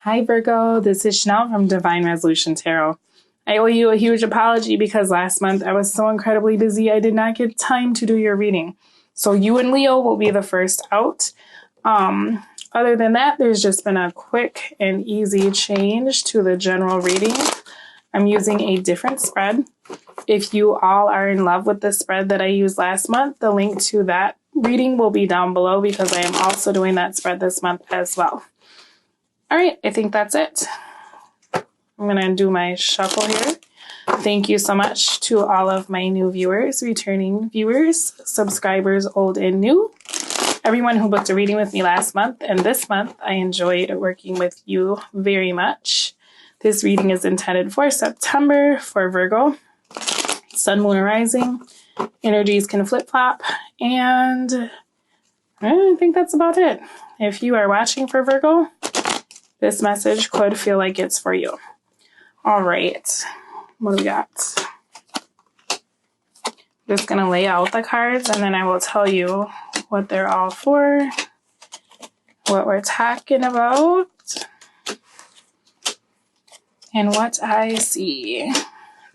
Hi Virgo, this is Chanel from Divine Resolution Tarot. I owe you a huge apology because last month I was so incredibly busy I did not get time to do your reading. So you and Leo will be the first out. Other than that, there's just been a quick and easy change to the general reading. I'm using a different spread. If you all are in love with the spread that I used last month, the link to that reading will be down below because I am also doing that spread this month as well. All right, I think that's it. I'm going to do my shuffle here. Thank you so much to all of my new viewers, returning viewers, subscribers, old and new. Everyone who booked a reading with me last month and this month, I enjoyed working with you very much. This reading is intended for September for Virgo. Sun, Moon, Rising. Energies can flip-flop. And I think that's about it. If you are watching for Virgo, this message could feel like it's for you. All right. What do we got? I'm just going to lay out the cards and then I will tell you what they're all for, what we're talking about, and what I see.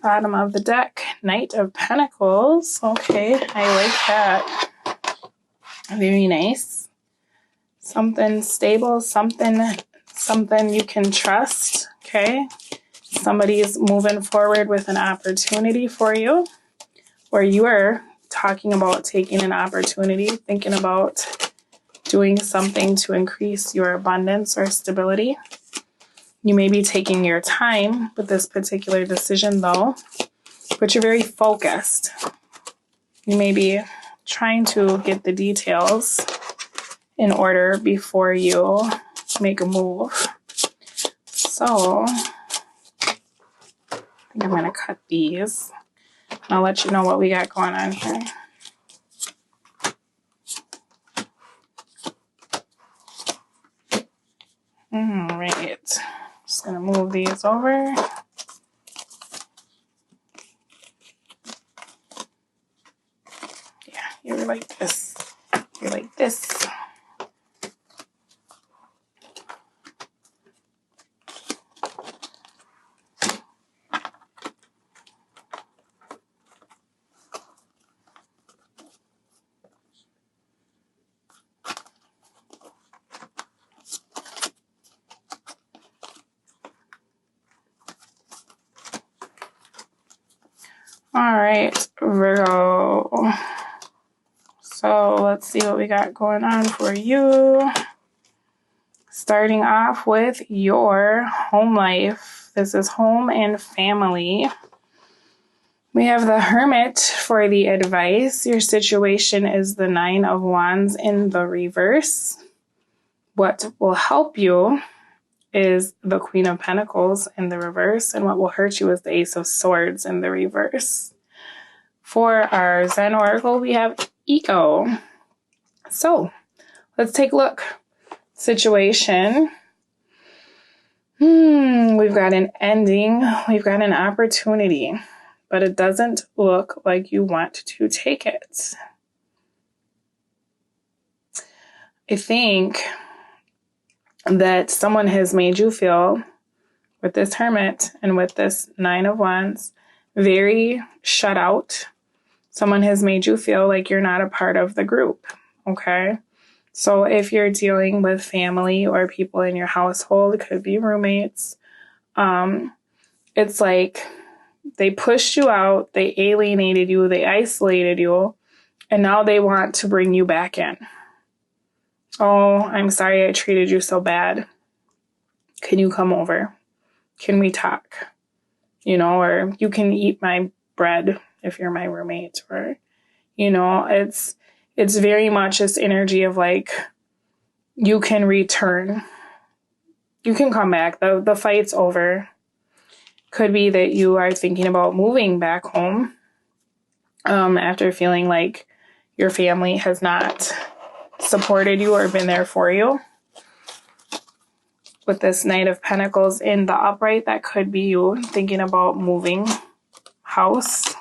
Bottom of the deck, Knight of Pentacles. Okay, I like that. Very nice. Something stable, something you can trust, okay? Somebody is moving forward with an opportunity for you, or you are talking about taking an opportunity, thinking about doing something to increase your abundance or stability. You may be taking your time with this particular decision though, but you're very focused. You may be trying to get the details in order before you make a move. So I think I'm going to cut these. I'll let you know what we got going on here. All right. Just going to move these over. Yeah, you're like this. You're like this. All right, Virgo. So let's see what we got going on for you. Starting off with your home life. This is home and family. We have the Hermit for the advice. Your situation is the Nine of Wands in the reverse. What will help you is the Queen of Pentacles in the reverse, and what will hurt you is the Ace of Swords in the reverse. For our Zen Oracle, we have Ego. So, let's take a look. Situation. We've got an ending. We've got an opportunity, but it doesn't look like you want to take it. I think that someone has made you feel, with this Hermit and with this Nine of Wands, very shut out. Someone has made you feel like you're not a part of the group, okay? So if you're dealing with family or people in your household, it could be roommates, it's like they pushed you out, they alienated you, they isolated you, and now they want to bring you back in. Oh, I'm sorry I treated you so bad. Can you come over? Can we talk? You know, or you can eat my bread if you're my roommate. Or, you know, it's very much this energy of like, you can return. You can come back. The fight's over. Could be that you are thinking about moving back home after feeling like your family has not supported you or been there for you. With this Knight of Pentacles in the upright, that could be you thinking about moving house.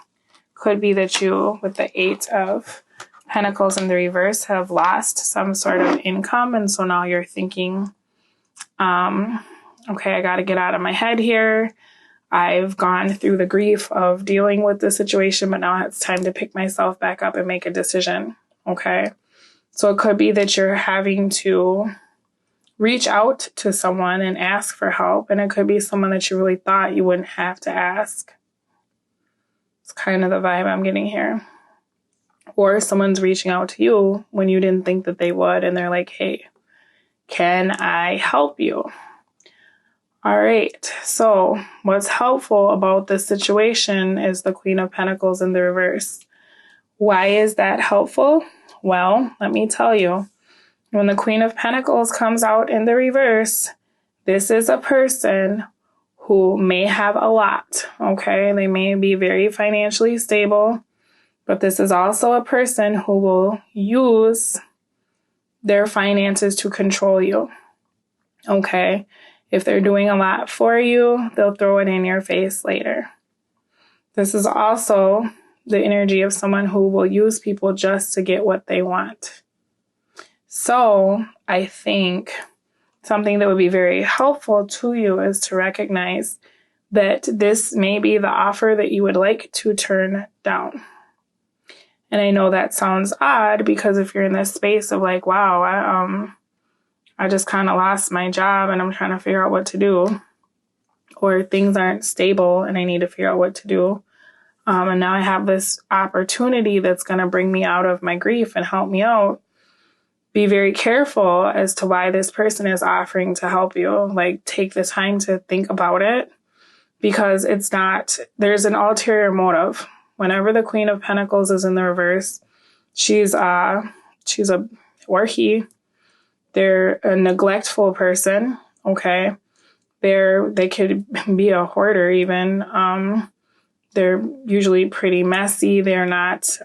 Could be that you, with the Eight of Pentacles in the reverse, have lost some sort of income, and so now you're thinking Okay, I got to get out of my head here. I've gone through the grief of dealing with the situation, but now it's time to pick myself back up and make a decision. Okay. So it could be that you're having to reach out to someone and ask for help. And it could be someone that you really thought you wouldn't have to ask. It's kind of the vibe I'm getting here. Or someone's reaching out to you when you didn't think that they would. And they're like, hey, can I help you? All right. So what's helpful about this situation is the Queen of Pentacles in the reverse. Why is that helpful? Well, let me tell you. When the Queen of Pentacles comes out in the reverse, this is a person who may have a lot, okay? They may be very financially stable, but this is also a person who will use their finances to control you, okay? If they're doing a lot for you, they'll throw it in your face later. This is also the energy of someone who will use people just to get what they want. So I think something that would be very helpful to you is to recognize that this may be the offer that you would like to turn down. And I know that sounds odd because if you're in this space of like, wow, I just kind of lost my job and I'm trying to figure out what to do, or things aren't stable and I need to figure out what to do. And now I have this opportunity that's going to bring me out of my grief and help me out. Be very careful as to why this person is offering to help you. Like, take the time to think about it, because there's an ulterior motive. Whenever the Queen of Pentacles is in the reverse, they're a neglectful person. Okay. They could be a hoarder even. They're usually pretty messy. They're not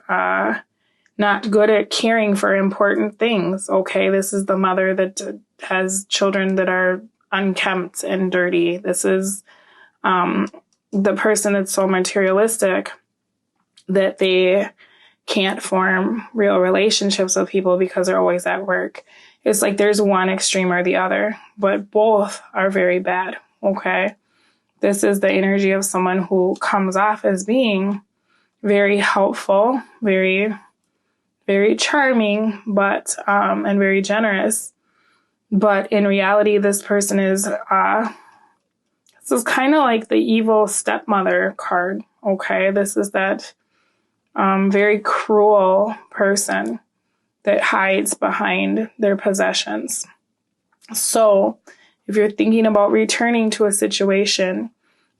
good at caring for important things. Okay, this is the mother that has children that are unkempt and dirty. This is the person that's so materialistic that they can't form real relationships with people because they're always at work. It's like there's one extreme or the other, but both are very bad. Okay, this is the energy of someone who comes off as being very helpful, very very charming, but and very generous. But in reality, this person is kind of like the evil stepmother card. Okay, this is that very cruel person that hides behind their possessions. So if you're thinking about returning to a situation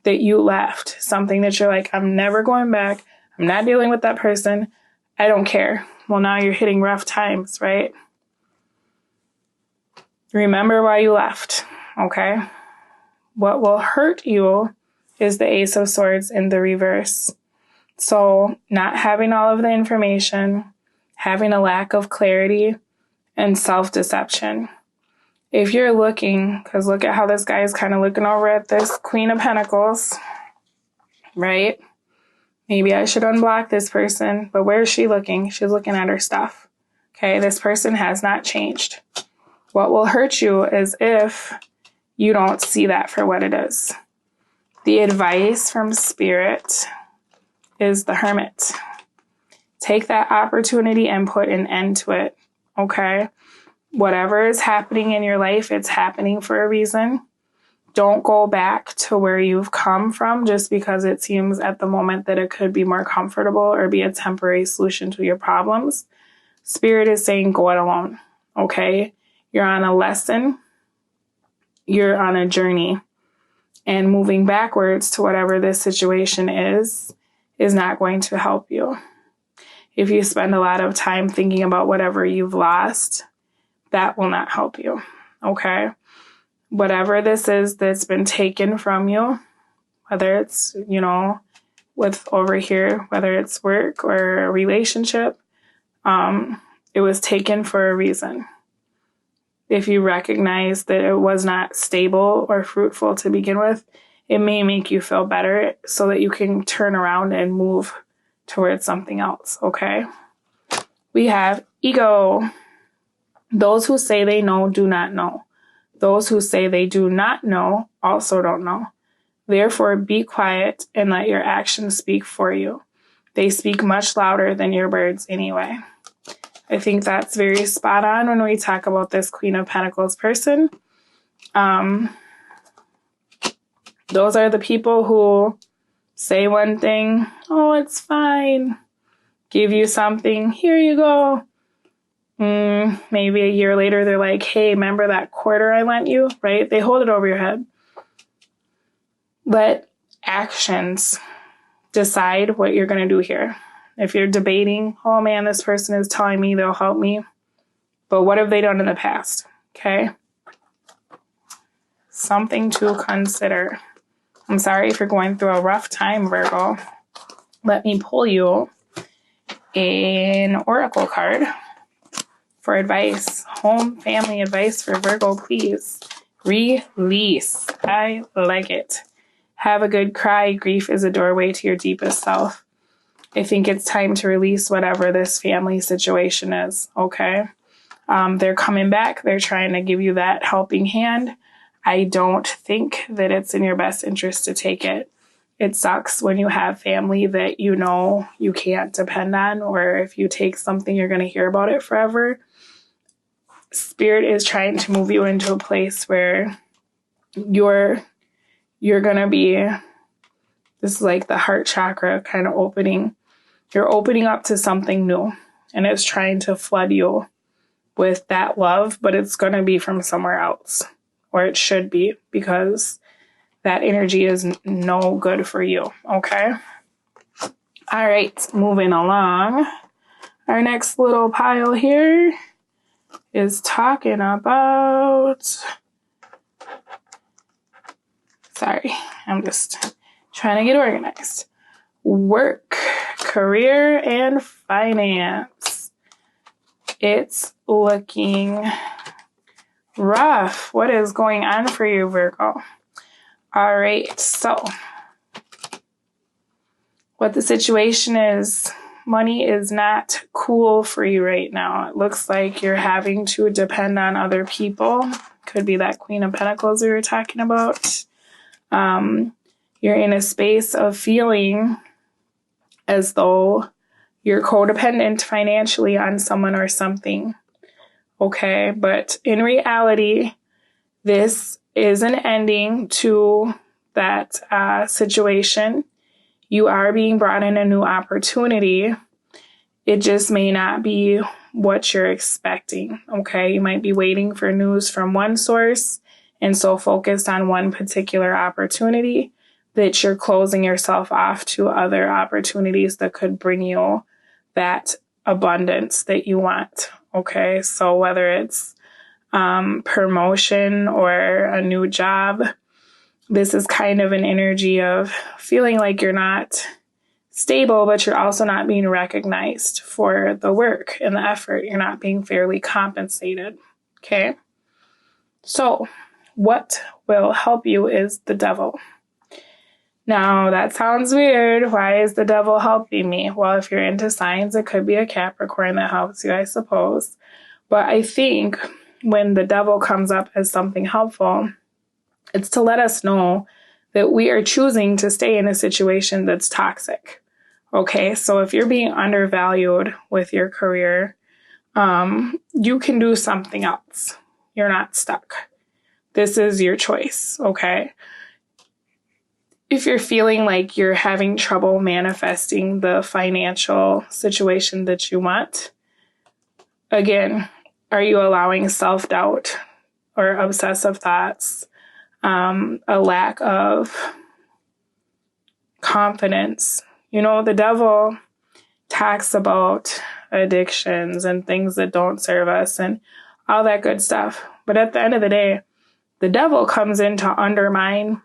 that you left, something that you're like, I'm never going back, I'm not dealing with that person, I don't care. Well, now you're hitting rough times, right? Remember why you left, okay? What will hurt you is the Ace of Swords in the reverse. So not having all of the information, having a lack of clarity, and self-deception. If you're looking, because look at how this guy is kind of looking over at this Queen of Pentacles, right? Maybe I should unblock this person, but where is she looking? She's looking at her stuff. Okay, this person has not changed. What will hurt you is if you don't see that for what it is. The advice from Spirit is the Hermit. Take that opportunity and put an end to it, okay? Whatever is happening in your life, it's happening for a reason. Don't go back to where you've come from just because it seems at the moment that it could be more comfortable or be a temporary solution to your problems. Spirit is saying go it alone, okay? You're on a lesson. You're on a journey. And moving backwards to whatever this situation is not going to help you. If you spend a lot of time thinking about whatever you've lost, that will not help you, okay? Whatever this is that's been taken from you, whether it's, with over here, whether it's work or a relationship, it was taken for a reason. If you recognize that it was not stable or fruitful to begin with, it may make you feel better so that you can turn around and move towards something else, okay? We have ego. Those who say they know do not know. Those who say they do not know also don't know. Therefore, be quiet and let your actions speak for you. They speak much louder than your words anyway. I think that's very spot on when we talk about this Queen of Pentacles person. Those are the people who say one thing, oh, it's fine. Give you something, here you go. Maybe a year later, they're like, hey, remember that quarter I lent you, right? They hold it over your head. Let actions decide what you're going to do here. If you're debating, oh man, this person is telling me they'll help me, but what have they done in the past? Okay. Something to consider. I'm sorry if you're going through a rough time, Virgo. Let me pull you an oracle card for advice. Home family advice for Virgo, please. Release. I like it. Have a good cry. Grief is a doorway to your deepest self. I think it's time to release whatever this family situation is, okay? They're coming back. They're trying to give you that helping hand. I don't think that it's in your best interest to take it. It sucks when you have family that you know you can't depend on, or if you take something, you're going to hear about it forever. Spirit is trying to move you into a place where you're going to be, this is like the heart chakra kind of opening. You're opening up to something new, and it's trying to flood you with that love, but it's going to be from somewhere else, or it should be, because that energy is no good for you, okay? All right, moving along. Our next little pile here is talking about, sorry, I'm just trying to get organized. Work, career, and finance. It's looking rough. What is going on for you, Virgo? All right, so what the situation is, money is not cool for you right now. It looks like you're having to depend on other people. Could be that Queen of Pentacles we were talking about. You're in a space of feeling as though you're codependent financially on someone or something. Okay, but in reality, this is an ending to that situation. You are being brought in a new opportunity. It just may not be what you're expecting. Okay, you might be waiting for news from one source and so focused on one particular opportunity that you're closing yourself off to other opportunities that could bring you that abundance that you want. Okay, so whether it's promotion or a new job, this is kind of an energy of feeling like you're not stable, but you're also not being recognized for the work and the effort. You're not being fairly compensated. Okay, so what will help you is the devil. Now, that sounds weird. Why is the devil helping me? Well, if you're into signs, it could be a Capricorn that helps you, I suppose. But I think when the devil comes up as something helpful, it's to let us know that we are choosing to stay in a situation that's toxic. Okay, so if you're being undervalued with your career, you can do something else. You're not stuck. This is your choice, okay? If you're feeling like you're having trouble manifesting the financial situation that you want, again, are you allowing self-doubt or obsessive thoughts, a lack of confidence? You know, the devil talks about addictions and things that don't serve us and all that good stuff. But at the end of the day, the devil comes in to undermine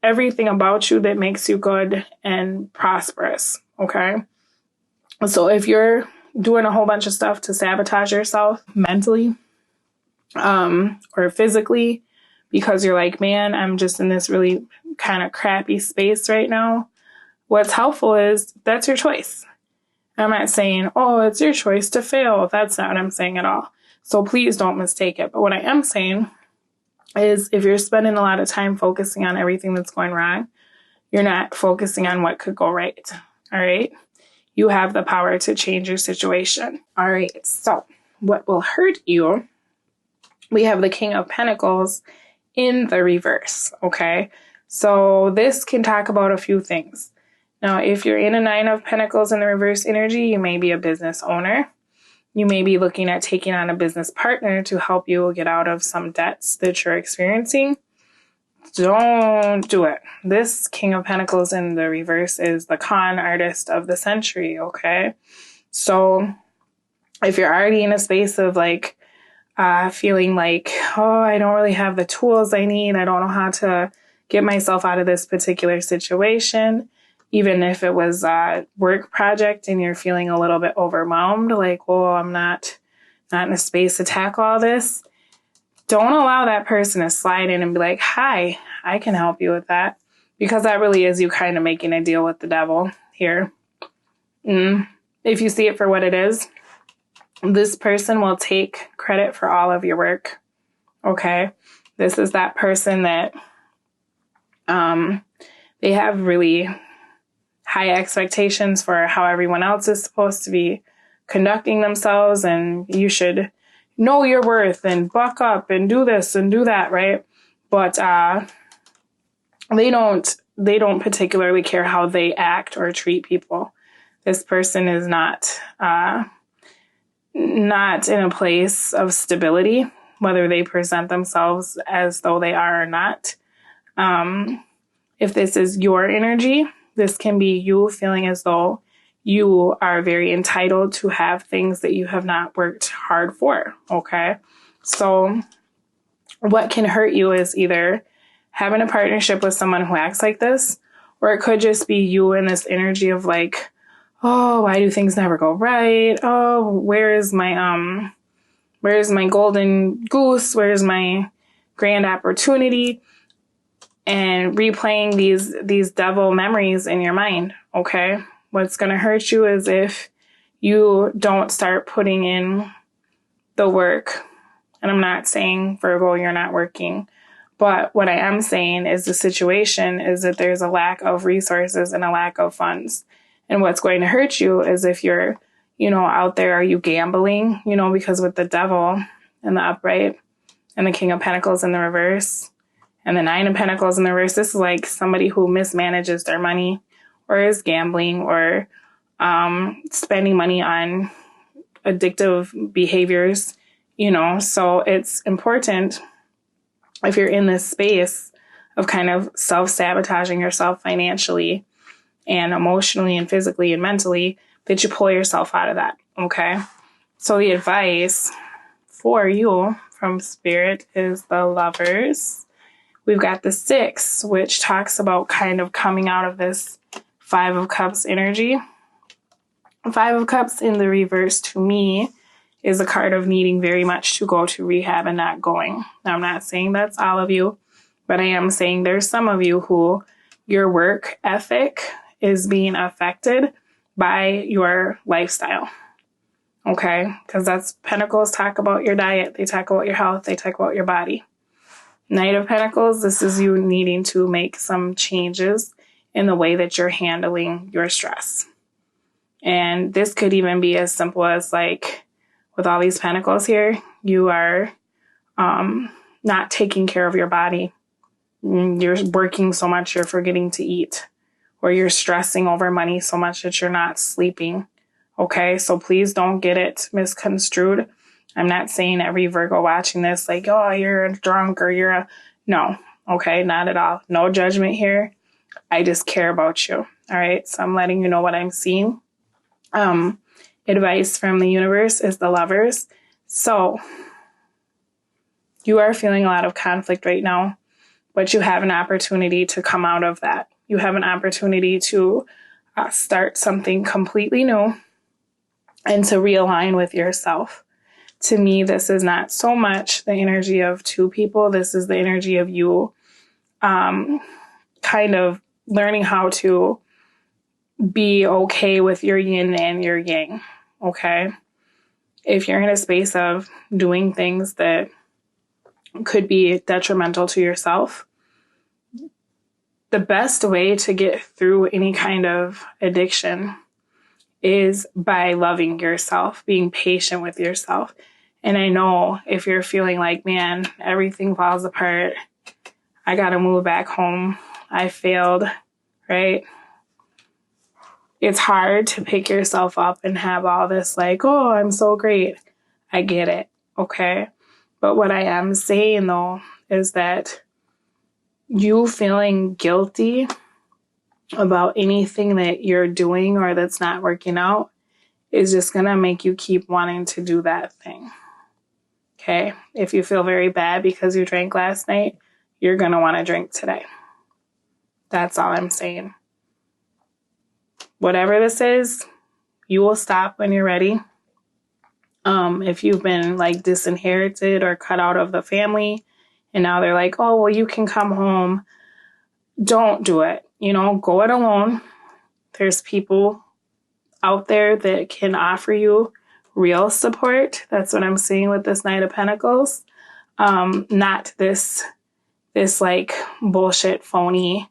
everything about you that makes you good and prosperous, okay? So if you're doing a whole bunch of stuff to sabotage yourself mentally or physically because you're like, man, I'm just in this really kind of crappy space right now, what's helpful is that's your choice. I'm not saying, oh, it's your choice to fail. That's not what I'm saying at all. So please don't mistake it. But what I am saying is if you're spending a lot of time focusing on everything that's going wrong, you're not focusing on what could go right. All right. You have the power to change your situation. All right. So what will hurt you? We have the King of Pentacles in the reverse. Okay. So this can talk about a few things. Now, if you're in a Nine of Pentacles in the reverse energy, you may be a business owner. You may be looking at taking on a business partner to help you get out of some debts that you're experiencing. Don't do it. This King of Pentacles in the reverse is the con artist of the century, okay? So if you're already in a space of like feeling like, oh, I don't really have the tools I need, I don't know how to get myself out of this particular situation, even if it was a work project and you're feeling a little bit overwhelmed, like, well, I'm not in a space to tackle all this. Don't allow that person to slide in and be like, hi, I can help you with that. Because that really is you kind of making a deal with the devil here. If you see it for what it is, this person will take credit for all of your work. Okay? This is that person that they have really high expectations for how everyone else is supposed to be conducting themselves, and you should know your worth and buck up and do this and do that, right? But they don't particularly care how they act or treat people. This person is not in a place of stability, whether they present themselves as though they are or not. If this is your energy, this can be you feeling as though you are very entitled to have things that you have not worked hard for, okay? So what can hurt you is either having a partnership with someone who acts like this, or it could just be you in this energy of like, oh, why do things never go right? Oh, where's my golden goose? Where's my grand opportunity? And replaying these devil memories in your mind, okay? What's going to hurt you is if you don't start putting in the work. And I'm not saying, Virgo, you're not working. But what I am saying is the situation is that there's a lack of resources and a lack of funds. And what's going to hurt you is if you're, out there, are you gambling? Because with the devil in the upright and the King of Pentacles in the reverse, and the Nine of Pentacles in the reverse, this is like somebody who mismanages their money or is gambling or spending money on addictive behaviors, So it's important if you're in this space of kind of self-sabotaging yourself financially and emotionally and physically and mentally that you pull yourself out of that, okay? So the advice for you from Spirit is the Lovers. We've got the 6, which talks about kind of coming out of this 5 of Cups energy. 5 of Cups in the reverse to me is a card of needing very much to go to rehab and not going. Now, I'm not saying that's all of you, but I am saying there's some of you who your work ethic is being affected by your lifestyle. Okay? Because that's Pentacles talk about your diet. They talk about your health. They talk about your body. Knight of Pentacles, this is you needing to make some changes in the way that you're handling your stress. And this could even be as simple as like, with all these pentacles here, you are not taking care of your body. You're working so much you're forgetting to eat. Or you're stressing over money so much that you're not sleeping. Okay, so please don't get it misconstrued. I'm not saying every Virgo watching this like, oh, you're a drunk or no. Okay, not at all. No judgment here. I just care about you. All right, so I'm letting you know what I'm seeing. Advice from the universe is the Lovers. So you are feeling a lot of conflict right now, but you have an opportunity to come out of that. You have an opportunity to start something completely new and to realign with yourself. To me, this is not so much the energy of two people. This is the energy of you kind of learning how to be okay with your yin and your yang, okay? If you're in a space of doing things that could be detrimental to yourself. The best way to get through any kind of addiction is by loving yourself, being patient with yourself. And I know if you're feeling like, man, everything falls apart, I got to move back home, I failed, right? It's hard to pick yourself up and have all this like, oh, I'm so great. I get it, okay? But what I am saying, though, is that you feeling guilty about anything that you're doing or that's not working out is just going to make you keep wanting to do that thing. Okay? If you feel very bad because you drank last night, you're going to want to drink today. That's all I'm saying. Whatever this is, you will stop when you're ready. If you've been like disinherited or cut out of the family and now they're like, oh, well, you can come home. Don't do it. Go it alone. There's people out there that can offer you real support. That's what I'm seeing with this Knight of Pentacles. Not this like bullshit phony,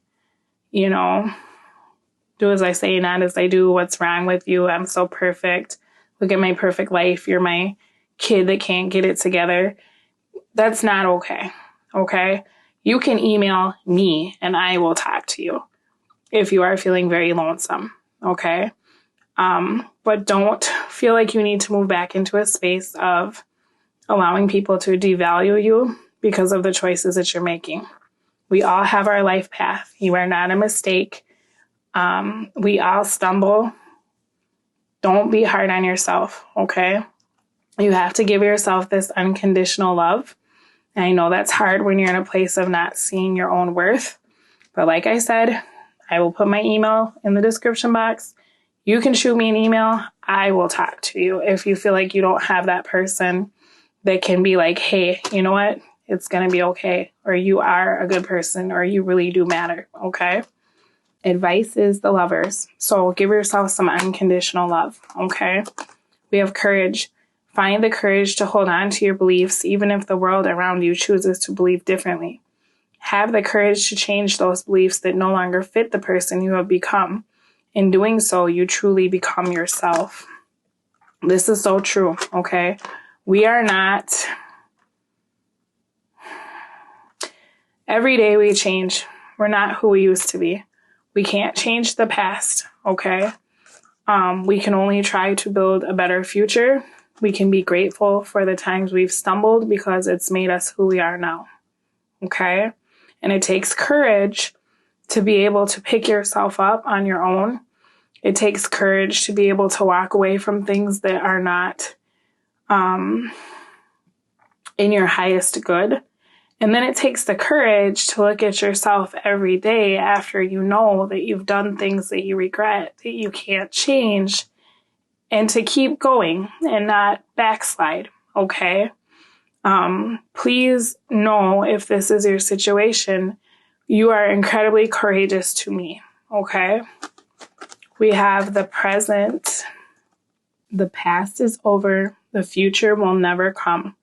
do as I say, not as I do. What's wrong with you? I'm so perfect. Look at my perfect life. You're my kid that can't get it together. That's not okay. Okay? You can email me and I will talk to you if you are feeling very lonesome. Okay? But don't feel like you need to move back into a space of allowing people to devalue you because of the choices that you're making. We all have our life path. You are not a mistake. We all stumble. Don't be hard on yourself, okay? You have to give yourself this unconditional love. And I know that's hard when you're in a place of not seeing your own worth. But like I said, I will put my email in the description box. You can shoot me an email. I will talk to you if you feel like you don't have that person that can be like, hey, you know what? It's going to be okay. Or you are a good person, or you really do matter, okay? Advice is the Lovers. So give yourself some unconditional love, okay? We have courage. Find the courage to hold on to your beliefs, even if the world around you chooses to believe differently. Have the courage to change those beliefs that no longer fit the person you have become. In doing so, you truly become yourself. This is so true, okay? We are not... Every day we change. We're not who we used to be. We can't change the past, okay? We can only try to build a better future. We can be grateful for the times we've stumbled because it's made us who we are now, okay? And it takes courage to be able to pick yourself up on your own. It takes courage to be able to walk away from things that are not in your highest good. And then it takes the courage to look at yourself every day after you know that you've done things that you regret, that you can't change, and to keep going and not backslide, okay? Please know if this is your situation, you are incredibly courageous to me, okay? We have the present. The past is over. The future will never come.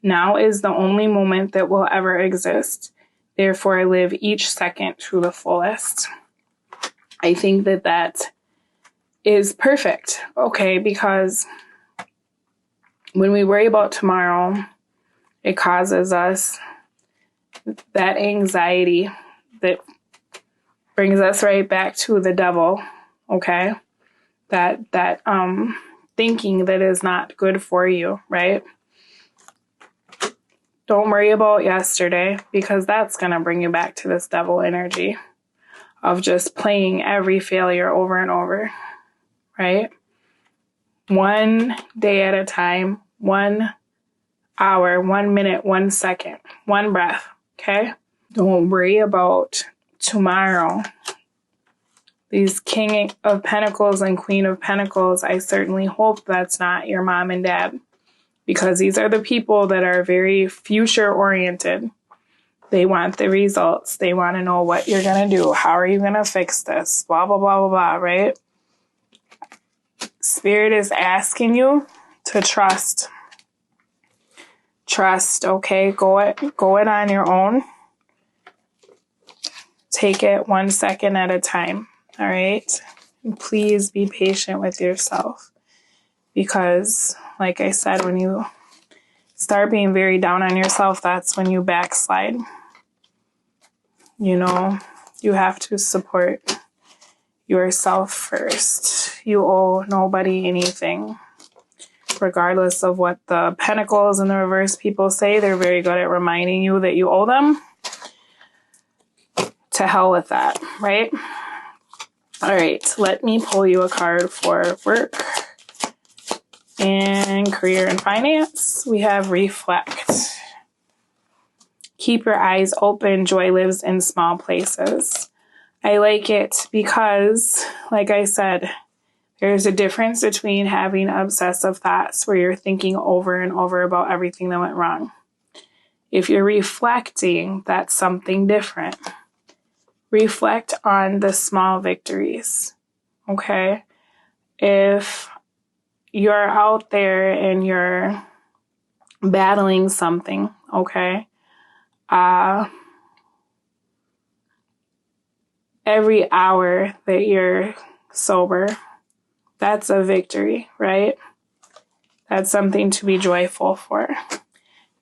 Now is the only moment that will ever exist. Therefore, I live each second to the fullest. I think that is perfect, okay? Because when we worry about tomorrow, it causes us that anxiety that brings us right back to the devil, okay? That thinking that is not good for you, right? Don't worry about yesterday, because that's going to bring you back to this devil energy of just playing every failure over and over, right? 1 day at a time, 1 hour, 1 minute, 1 second, 1 breath, okay? Don't worry about tomorrow. These King of Pentacles and Queen of Pentacles, I certainly hope that's not your mom and dad, because these are the people that are very future-oriented. They want the results. They want to know what you're going to do. How are you going to fix this? Blah, blah, blah, blah, blah, right? Spirit is asking you to trust. Trust, okay? Go it on your own. Take it 1 second at a time, all right? And please be patient with yourself because, like I said, when you start being very down on yourself, that's when you backslide. You know, you have to support yourself first. You owe nobody anything. Regardless of what the pentacles and the reverse people say, they're very good at reminding you that you owe them. To hell with that, right? All right, let me pull you a card for work and career and finance. We have reflect. Keep your eyes open. Joy lives in small places. I like it because, like I said, there's a difference between having obsessive thoughts where you're thinking over and over about everything that went wrong. If you're reflecting, that's something different. Reflect on the small victories, okay? If you're out there and you're battling something, okay? Every hour that you're sober, that's a victory, right? That's something to be joyful for.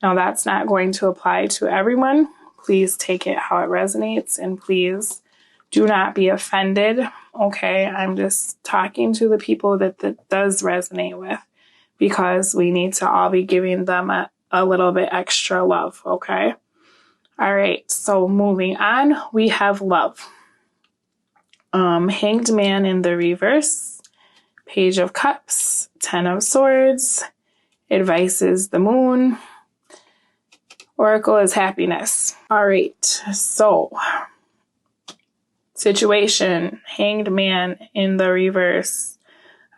Now, that's not going to apply to everyone. Please take it how it resonates, and please do not be offended, okay? I'm just talking to the people that does resonate with because we need to all be giving them a little bit extra love, okay? All right, so moving on, we have love. Hanged Man in the reverse, Page of Cups, 10 of Swords, Advice is the Moon, Oracle is happiness. All right, so situation, Hanged Man in the reverse.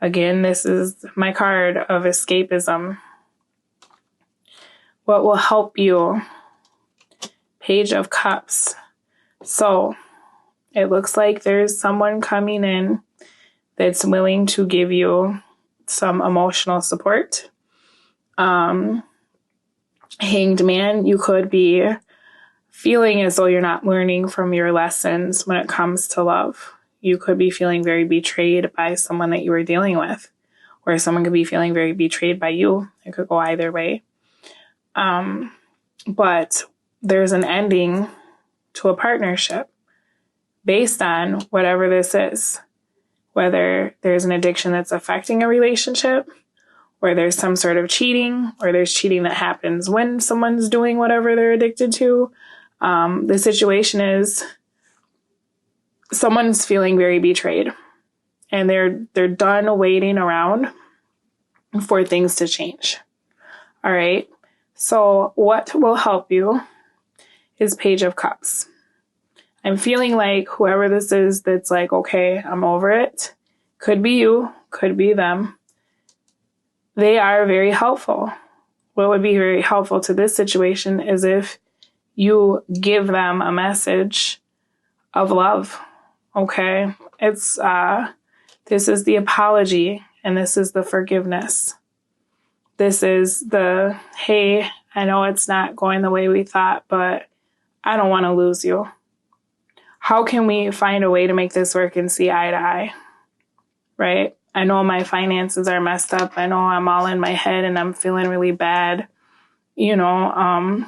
Again, this is my card of escapism. What will help you? Page of Cups. So it looks like there's someone coming in that's willing to give you some emotional support. Hanged Man, you could be feeling as though you're not learning from your lessons when it comes to love. You could be feeling very betrayed by someone that you were dealing with, or someone could be feeling very betrayed by you. It could go either way. But there's an ending to a partnership based on whatever this is, whether there's an addiction that's affecting a relationship, or there's some sort of cheating, or there's cheating that happens when someone's doing whatever they're addicted to. The situation is someone's feeling very betrayed and they're done waiting around for things to change. All right. So what will help you is Page of Cups. I'm feeling like whoever this is that's like, okay, I'm over it. Could be you, could be them. They are very helpful. What would be very helpful to this situation is if you give them a message of love. Okay? It's this is the apology and this is the forgiveness. This is the, hey, I know it's not going the way we thought, but I don't want to lose you. How can we find a way to make this work and see eye to eye? Right? I know my finances are messed up. I know I'm all in my head and I'm feeling really bad. You know,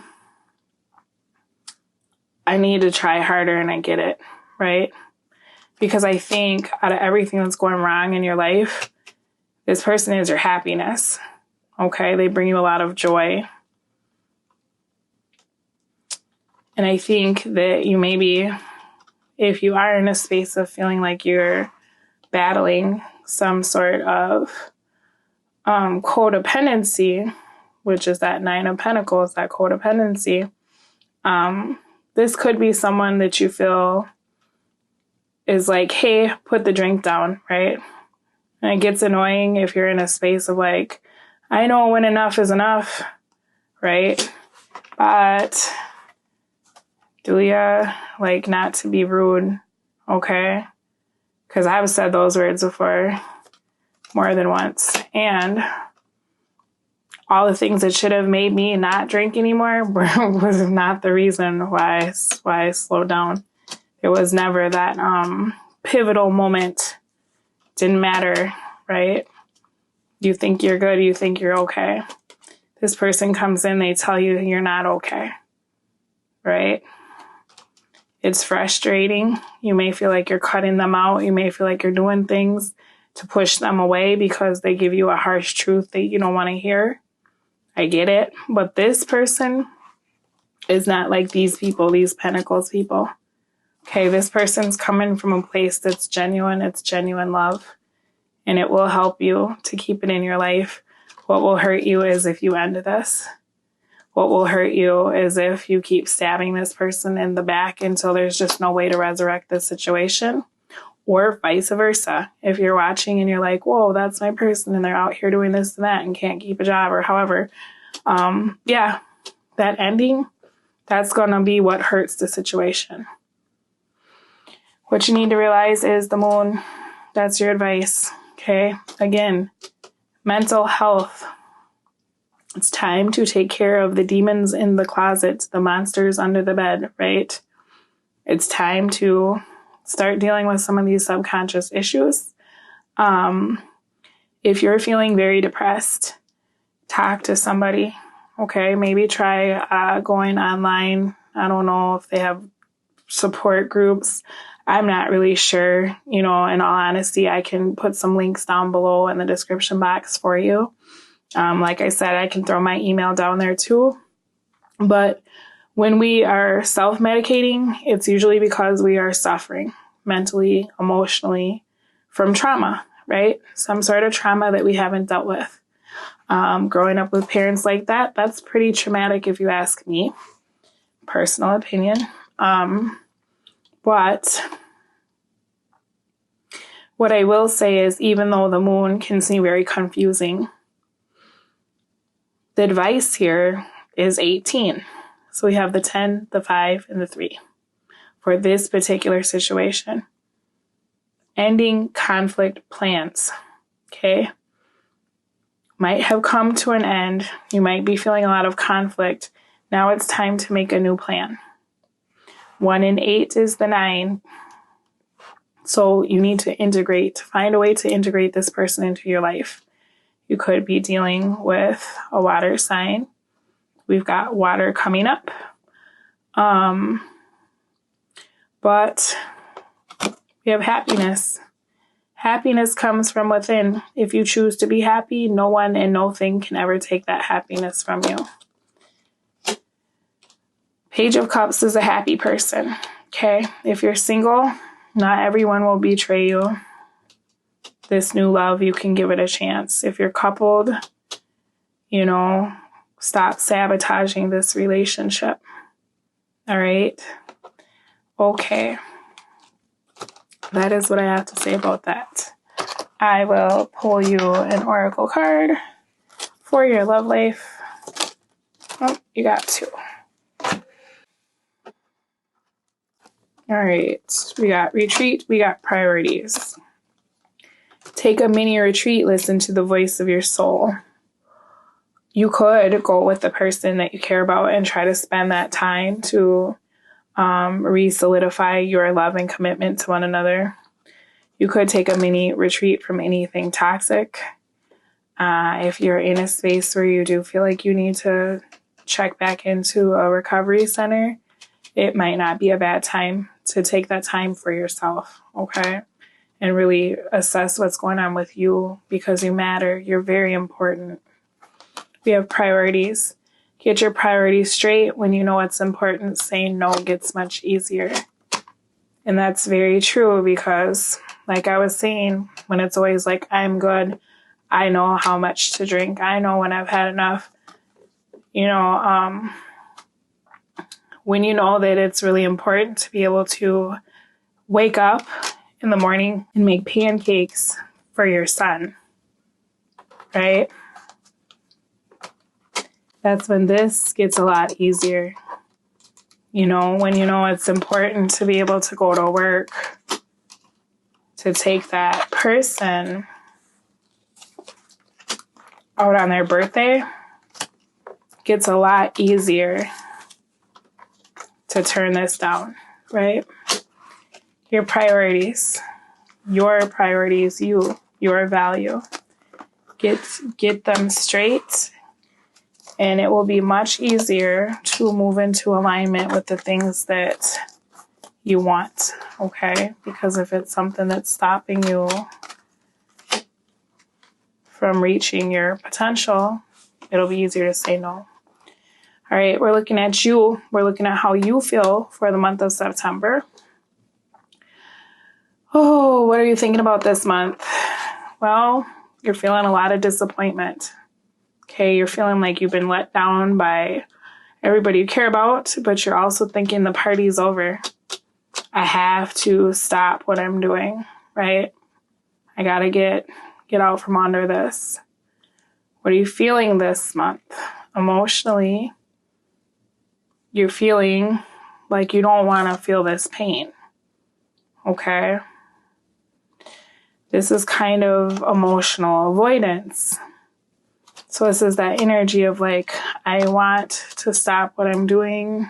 I need to try harder and I get it, right? Because I think out of everything that's going wrong in your life, this person is your happiness, okay? They bring you a lot of joy. And I think that you maybe, if you are in a space of feeling like you're battling some sort of codependency, which is that 9 of Pentacles, that codependency, this could be someone that you feel is like, hey, put the drink down, right? And it gets annoying if you're in a space of like, I know when enough is enough, right? But do ya, like, not to be rude, okay? Because I've said those words before more than once. And all the things that should have made me not drink anymore was not the reason why I slowed down. It was never that pivotal moment. Didn't matter, right? You think you're good, you think you're okay. This person comes in, they tell you you're not okay, right? It's frustrating. You may feel like you're cutting them out. You may feel like you're doing things to push them away because they give you a harsh truth that you don't want to hear. I get it. But this person is not like these people, these Pentacles people. Okay, this person's coming from a place that's genuine. It's genuine love. And it will help you to keep it in your life. What will hurt you is if you end this. What will hurt you is if you keep stabbing this person in the back until there's just no way to resurrect the situation, or vice versa. If you're watching and you're like, whoa, that's my person, and they're out here doing this and that and can't keep a job or however, that ending, that's going to be what hurts the situation. What you need to realize is the moon, that's your advice, okay? Again, mental health. It's time to take care of the demons in the closet, the monsters under the bed, right? It's time to start dealing with some of these subconscious issues. If you're feeling very depressed, talk to somebody, okay? Maybe try going online. I don't know if they have support groups. I'm not really sure. You know, in all honesty, I can put some links down below in the description box for you. Like I said, I can throw my email down there too. But when we are self-medicating, it's usually because we are suffering mentally, emotionally from trauma, right? Some sort of trauma that we haven't dealt with. Growing up with parents like that, that's pretty traumatic if you ask me. Personal opinion. But what I will say is, even though the moon can seem very confusing, the advice here is 18. So we have the 10, the 5, and the 3 for this particular situation. Ending conflict plans, okay? Might have come to an end. You might be feeling a lot of conflict. Now it's time to make a new plan. 1 and 8 is the 9. So you need to find a way to integrate this person into your life. You could be dealing with a water sign. We've got water coming up. But we have happiness. Happiness comes from within. If you choose to be happy, no one and no thing can ever take that happiness from you. Page of Cups is a happy person. Okay? If you're single, not everyone will betray you. This new love, you can give it a chance. If you're coupled, stop sabotaging this relationship. All right? Okay. That is what I have to say about that. I will pull you an oracle card for your love life. Oh, you got 2. All right. We got retreat. We got priorities. Take a mini retreat. Listen to the voice of your soul. You could go with the person that you care about and try to spend that time to re-solidify your love and commitment to one another. You could take a mini retreat from anything toxic. If you're in a space where you do feel like you need to check back into a recovery center, it might not be a bad time to take that time for yourself, okay? And really assess what's going on with you, because you matter. You're very important. We have priorities. Get your priorities straight. When you know what's important, saying no gets much easier. And that's very true, because like I was saying, when it's always like, I'm good, I know how much to drink, I know when I've had enough, when you know that it's really important to be able to wake up in the morning and make pancakes for your son, right? That's when this gets a lot easier. When you know it's important to be able to go to work, to take that person out on their birthday, gets a lot easier to turn this down, right? Your priorities, your value. Get them straight, and it will be much easier to move into alignment with the things that you want, okay? Because if it's something that's stopping you from reaching your potential, it'll be easier to say no. All right, we're looking at you. We're looking at how you feel for the month of September. Oh, what are you thinking about this month? Well, you're feeling a lot of disappointment. Okay, you're feeling like you've been let down by everybody you care about, but you're also thinking the party's over. I have to stop what I'm doing, right? I gotta get out from under this. What are you feeling this month? Emotionally, you're feeling like you don't want to feel this pain, okay? This is kind of emotional avoidance. So this is that energy of like, I want to stop what I'm doing.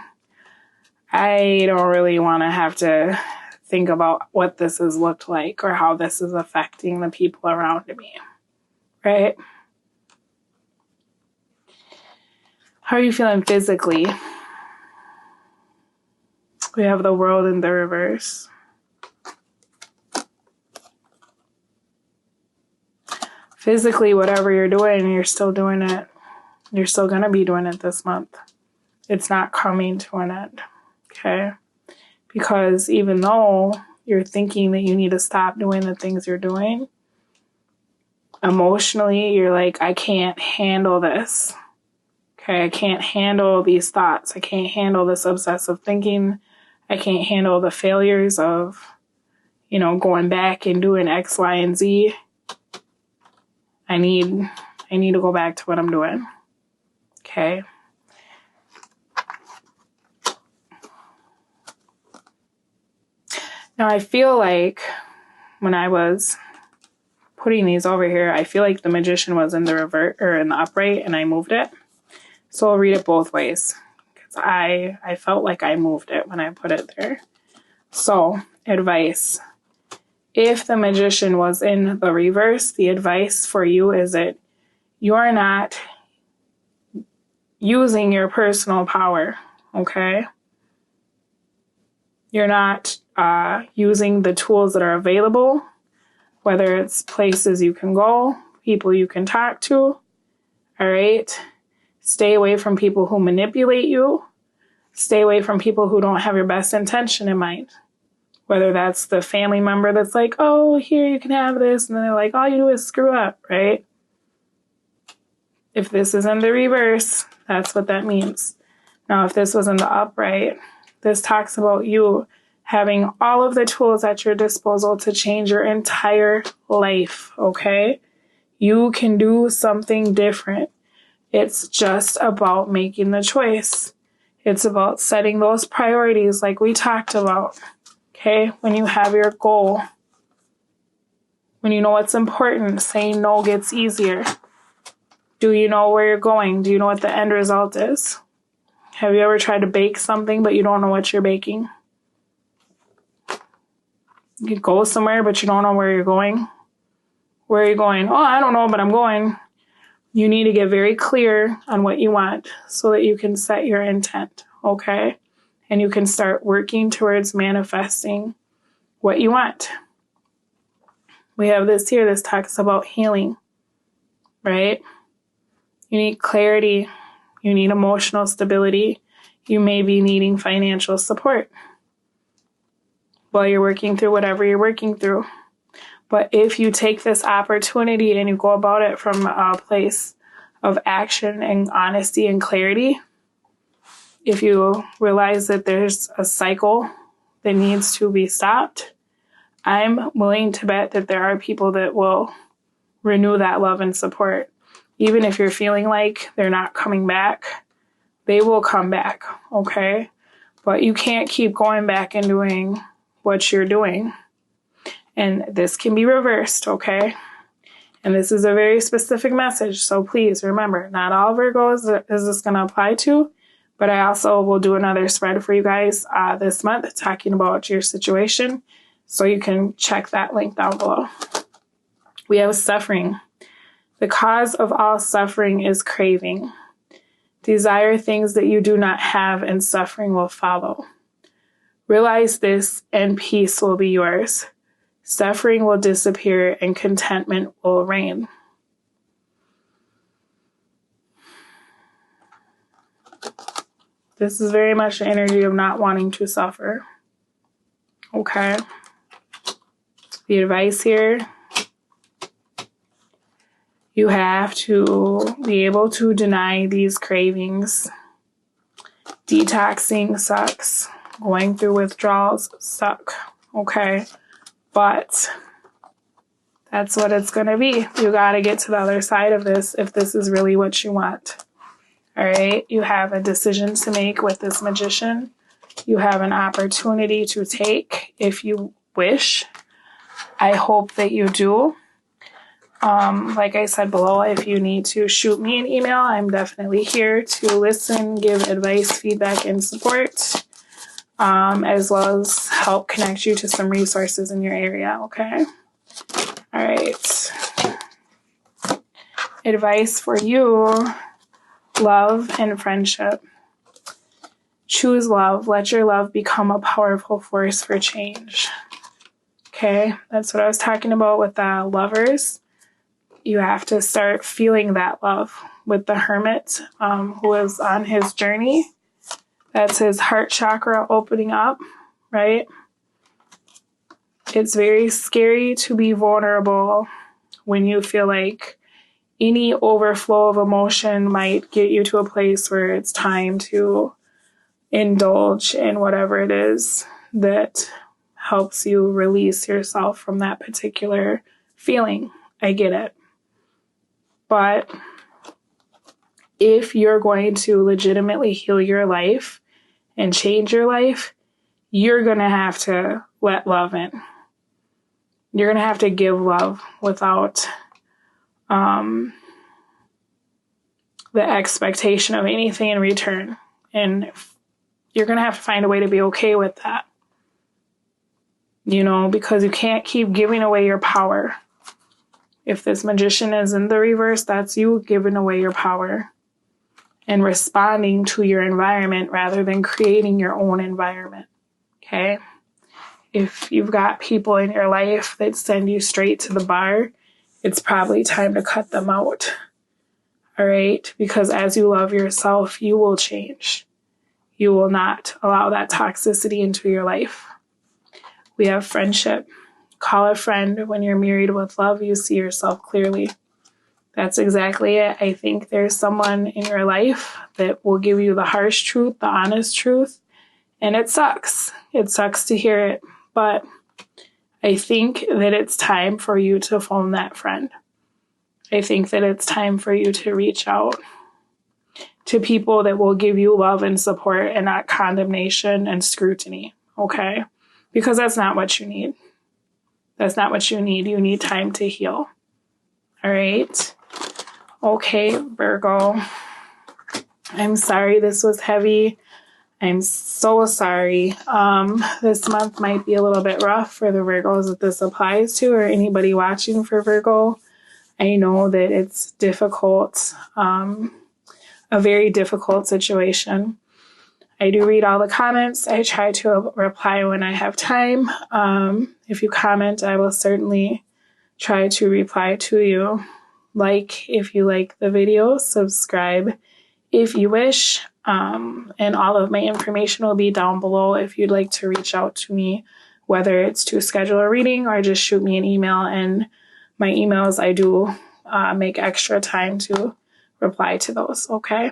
I don't really want to have to think about what this has looked like or how this is affecting the people around me, right? How are you feeling physically? We have the World in the reverse. Physically, whatever you're doing, you're still doing it. You're still going to be doing it this month. It's not coming to an end, okay? Because even though you're thinking that you need to stop doing the things you're doing, emotionally, you're like, I can't handle this. Okay, I can't handle these thoughts. I can't handle this obsessive thinking. I can't handle the failures of, going back and doing X, Y, and Z. I need to go back to what I'm doing. Okay. Now I feel like when I was putting these over here, I feel like the Magician was in the revert or in the upright and I moved it. So I'll read it both ways because I felt like I moved it when I put it there. So advice. If the Magician was in the reverse, the advice for you is that you are not using your personal power, okay? You're not using the tools that are available, whether it's places you can go, people you can talk to, all right? Stay away from people who manipulate you. Stay away from people who don't have your best intention in mind. Whether that's the family member that's like, oh, here, you can have this. And then they're like, all you do is screw up, right? If this is in the reverse, that's what that means. Now, if this was in the upright, this talks about you having all of the tools at your disposal to change your entire life, okay? You can do something different. It's just about making the choice. It's about setting those priorities like we talked about. Okay, when you have your goal, when you know what's important, saying no gets easier. Do you know where you're going? Do you know what the end result is? Have you ever tried to bake something, but you don't know what you're baking? You go somewhere, but you don't know where you're going. Where are you going? Oh, I don't know, but I'm going. You need to get very clear on what you want so that you can set your intent, okay? And you can start working towards manifesting what you want. We have this here. This talks about healing, right? You need clarity. You need emotional stability. You may be needing financial support while you're working through whatever you're working through. But if you take this opportunity and you go about it from a place of action and honesty and clarity, if you realize that there's a cycle that needs to be stopped, I'm willing to bet that there are people that will renew that love and support. Even if you're feeling like they're not coming back, they will come back, okay? But you can't keep going back and doing what you're doing. And this can be reversed, okay? And this is a very specific message. So please remember, not all Virgos is this going to apply to. But I also will do another spread for you guys this month talking about your situation. So you can check that link down below. We have suffering. The cause of all suffering is craving. Desire things that you do not have and suffering will follow. Realize this and peace will be yours. Suffering will disappear and contentment will reign. This is very much the energy of not wanting to suffer. Okay. The advice here, you have to be able to deny these cravings. Detoxing sucks. Going through withdrawals suck. Okay. But that's what it's going to be. You got to get to the other side of this if this is really what you want. All right, you have a decision to make with this Magician. You have an opportunity to take if you wish. I hope that you do. Like I said below, if you need to shoot me an email, I'm definitely here to listen, give advice, feedback, and support, as well as help connect you to some resources in your area, okay? All right. Advice for you. Love and friendship. Choose love. Let your love become a powerful force for change. Okay, that's what I was talking about with the lovers. You have to start feeling that love. With the Hermit, who is on his journey, that's his heart chakra opening up, right? It's very scary to be vulnerable when you feel like any overflow of emotion might get you to a place where it's time to indulge in whatever it is that helps you release yourself from that particular feeling. I get it. But if you're going to legitimately heal your life and change your life, you're going to have to let love in. You're going to have to give love without the expectation of anything in return. And you're going to have to find a way to be okay with that. You know, because you can't keep giving away your power. If this Magician is in the reverse, that's you giving away your power and responding to your environment rather than creating your own environment. Okay? If you've got people in your life that send you straight to the bar, it's probably time to cut them out. All right? Because as you love yourself, you will change. You will not allow that toxicity into your life. We have friendship. Call a friend. When you're married with love, you see yourself clearly. That's exactly it. I think there's someone in your life that will give you the harsh truth, the honest truth, and it sucks. It sucks to hear it, but I think that it's time for you to phone that friend. I think that it's time for you to reach out to people that will give you love and support and not condemnation and scrutiny, okay? Because that's not what you need. That's not what you need. You need time to heal. All right? Okay, Virgo. I'm sorry this was heavy. I'm so sorry. This month might be a little bit rough for the Virgos that this applies to, or anybody watching for Virgo. I know that it's difficult, a very difficult situation. I do read all the comments. I try to reply when I have time. If you comment, I will certainly try to reply to you. Like if you like the video, subscribe if you wish. And all of my information will be down below if you'd like to reach out to me, whether it's to schedule a reading or just shoot me an email. And my emails, I do make extra time to reply to those, okay?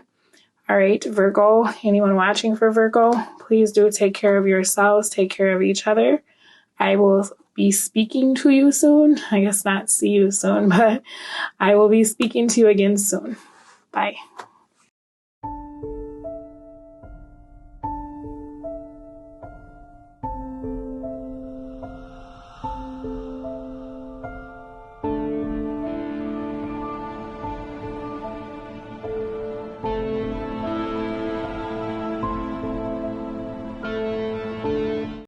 All right, Virgo, anyone watching for Virgo, please do take care of yourselves, take care of each other. I will be speaking to you soon. I guess not see you soon, but I will be speaking to you again soon. Bye.